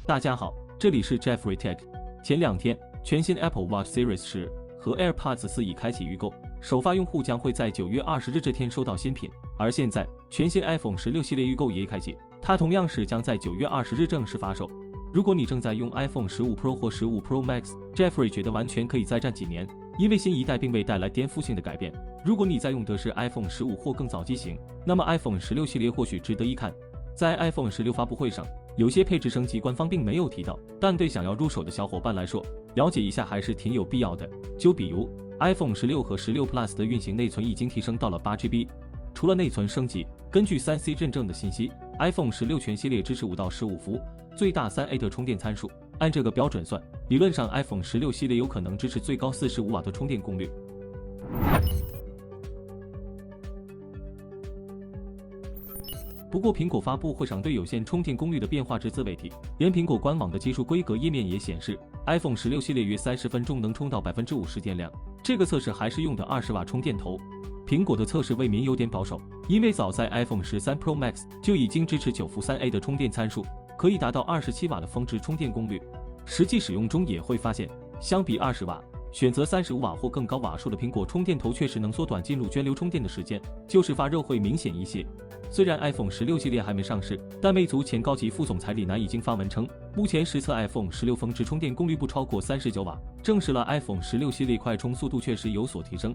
大家好，这里是 Jeffrey Tech。前2天，全新 Apple Watch Series 10和 AirPods 4已开启预购，首发用户将会在9月20日这天收到新品。而现在，全新 iPhone 16系列预购也开启，它同样是将在9月20日正式发售。如果你正在用 iPhone 15 Pro 或15 Pro Max，Jeffrey 觉得完全可以再战几年，因为新一代并未带来颠覆性的改变。如果你在用的是 iPhone 15或更早机型，那么 iPhone 16系列或许值得一看。在 iPhone 16发布会上，有些配置升级官方并没有提到，但对想要入手的小伙伴来说，了解一下还是挺有必要的。就比如 iPhone 16和16 Plus 的运行内存已经提升到了 8GB。除了内存升级，根据 3C 认证的信息， iPhone 16全系列支持5到15伏最大 3A 的充电参数。按这个标准算，理论上 iPhone 16系列有可能支持最高45瓦的充电功率。不过苹果发布会上对有线充电功率的变化只字未提，连苹果官网的技术规格页面也显示 iPhone 16系列约30分钟能充到 50% 电量，这个测试还是用的20瓦充电头。苹果的测试未免有点保守，因为早在 iPhone 13 Pro Max 就已经支持9伏 3A 的充电参数，可以达到27瓦的峰值充电功率。实际使用中也会发现，相比20瓦，选择35瓦或更高瓦数的苹果充电头确实能缩短进入涓流充电的时间，就是发热会明显一些。虽然 iPhone 16系列还没上市，但魅族前高级副总裁李楠已经发文称，目前实测 iPhone 16峰值充电功率不超过39瓦，证实了 iPhone 16系列快充速度确实有所提升。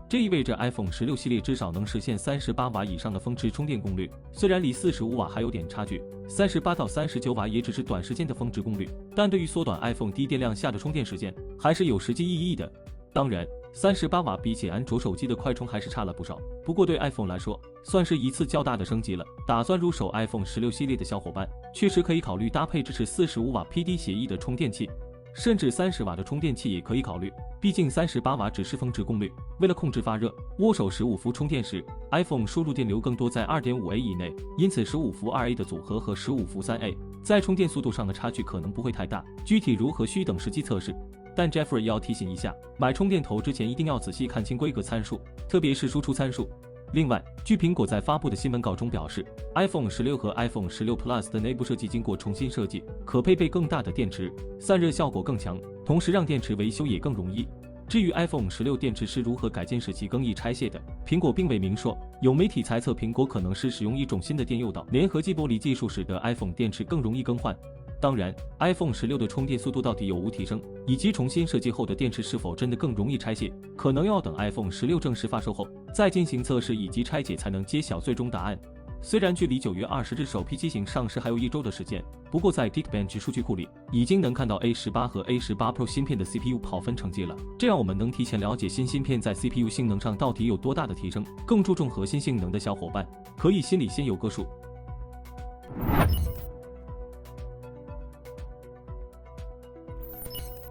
这意味着 iPhone 16系列至少能实现38瓦以上的峰值充电功率，虽然离45瓦还有点差距，38到39瓦也只是短时间的峰值功率，但对于缩短 iPhone 低电量下的充电时间，还是有实际意义的。当然，38瓦比起安卓手机的快充还是差了不少，不过对 iPhone 来说，算是一次较大的升级了。打算入手 iPhone 16系列的小伙伴，确实可以考虑搭配支持45瓦 PD 协议的充电器，甚至30瓦的充电器也可以考虑，毕竟38瓦只是峰值功率。为了控制发热，握手15伏充电时 ，iPhone 输入电流更多在 2.5A 以内，因此15伏 2A 的组合和15伏 3A 在充电速度上的差距可能不会太大，具体如何需等实际测试。但 Jeffrey 要提醒一下，买充电头之前一定要仔细看清规格参数，特别是输出参数。另外，据苹果在发布的新闻稿中表示， iPhone 16和 iPhone 16 Plus 的内部设计经过重新设计，可配备更大的电池，散热效果更强，同时让电池维修也更容易。至于 iPhone 16电池是如何改进使其更易拆卸的，苹果并未明说。有媒体猜测苹果可能是使用一种新的电诱导粘合剂玻璃技术，使得 iPhone 电池更容易更换。当然 ，iPhone 16的充电速度到底有无提升，以及重新设计后的电池是否真的更容易拆卸，可能要等 iPhone 16正式发售后再进行测试以及拆解才能揭晓最终答案。虽然距离9月20日首批机型上市还有1周的时间，不过在 Geekbench 数据库里已经能看到 A18 和 A18 Pro 芯片的 CPU 跑分成绩了，这样我们能提前了解新芯片在 CPU 性能上到底有多大的提升。更注重核心性能的小伙伴，可以心里先有个数。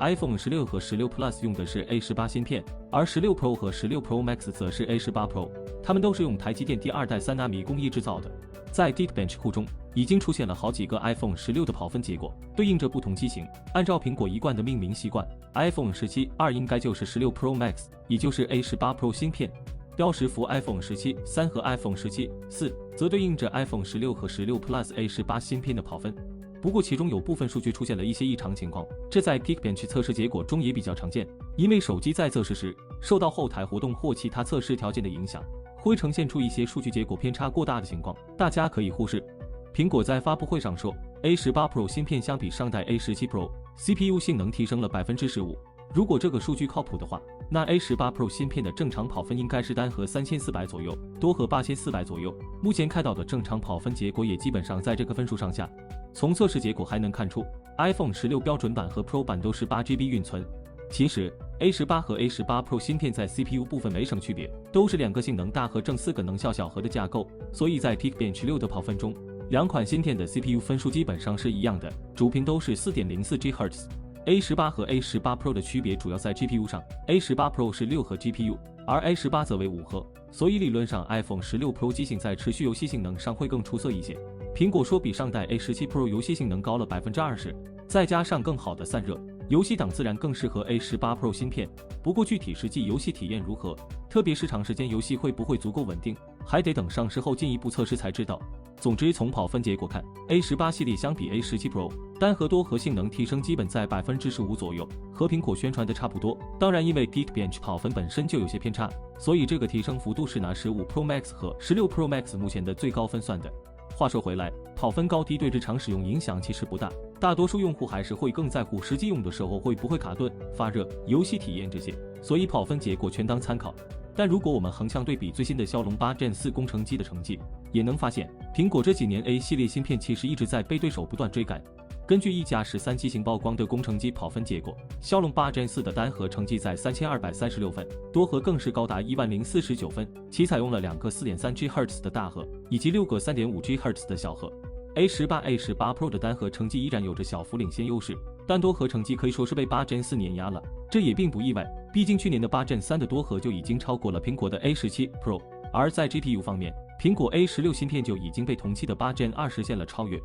iPhone 16和16 Plus 用的是 A18 芯片，而16 Pro 和16 Pro Max 则是 A18 Pro， 它们都是用台积电第2代3纳米工艺制造的。在 Geekbench 库中已经出现了好几个 iPhone 16的跑分结果，对应着不同机型。按照苹果一贯的命名习惯， iPhone 17 2应该就是16 Pro Max， 也就是 A18 Pro 芯片。标识符 iPhone 17 3和 iPhone 17 4则对应着 iPhone 16和16 Plus A18 芯片的跑分。不过其中有部分数据出现了一些异常情况，这在 Geekbench 测试结果中也比较常见，因为手机在测试时受到后台活动或其他测试条件的影响，会呈现出一些数据结果偏差过大的情况，大家可以忽视。苹果在发布会上说， A18 Pro 芯片相比上代 A17 Pro CPU 性能提升了 15%， 如果这个数据靠谱的话，那 A18 Pro 芯片的正常跑分应该是单核3400左右，多核8400左右。目前看到的正常跑分结果也基本上在这个分数上下。从测试结果还能看出 iPhone 16标准版和 Pro 版都是 8GB 运存。其实 A18 和 A18 Pro 芯片在 CPU 部分没什么区别，都是2个性能大核正4个能效小核的架构，所以在 Geekbench 6的跑分中，2款芯片的 CPU 分数基本上是一样的，主频都是 4.04 GHz。A18 和 A18 Pro 的区别主要在 GPU 上， A18 Pro 是6核 GPU， 而 A18 则为5核，所以理论上 iPhone 16 Pro 机型在持续游戏性能上会更出色一些。苹果说比上代 A17 Pro 游戏性能高了 20%， 再加上更好的散热，游戏档自然更适合 A18 Pro 芯片。不过具体实际游戏体验如何，特别是长时间游戏会不会足够稳定，还得等上市后进一步测试才知道。总之，从跑分结果看 ，A18 系列相比 A17 Pro， 单核多核性能提升基本在15%左右，和苹果宣传的差不多。当然，因为 Geekbench 跑分本身就有些偏差，所以这个提升幅度是拿15 Pro Max 和16 Pro Max 目前的最高分算的。话说回来，跑分高低对日常使用影响其实不大，大多数用户还是会更在乎实际用的时候会不会卡顿、发热、游戏体验这些，所以跑分结果全当参考。但如果我们横向对比最新的骁龙8 Gen 4工程机的成绩，也能发现，苹果这几年 A 系列芯片其实一直在被对手不断追赶。根据一家13机型曝光的工程机跑分结果，骁龙8 Gen 4的单核成绩在3236分，多核更是高达10049分，其采用了2个 4.3GHz 的大核，以及6个 3.5GHz 的小核。A18 Pro 的单核成绩依然有着小幅领先优势，但多核成绩可以说是被8 Gen 4碾压了，这也并不意外，毕竟去年的8 Gen 3的多核就已经超过了苹果的 A17 Pro， 而在 GPU 方面，苹果 A16 芯片就已经被同期的8 Gen 2实现了超越。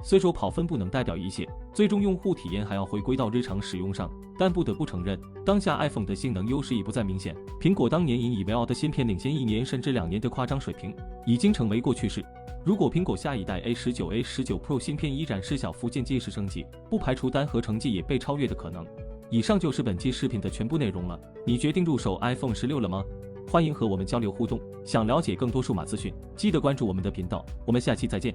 虽说跑分不能代表一切，最终用户体验还要回归到日常使用上，但不得不承认，当下 iPhone 的性能优势已不再明显。苹果当年引以为傲的芯片领先1年甚至2年的夸张水平，已经成为过去式。如果苹果下一代 A19、A19 Pro 芯片依然是小幅渐进式升级，不排除单核成绩也被超越的可能。以上就是本期视频的全部内容了，你决定入手 iPhone 16了吗？欢迎和我们交流互动，想了解更多数码资讯，记得关注我们的频道，我们下期再见。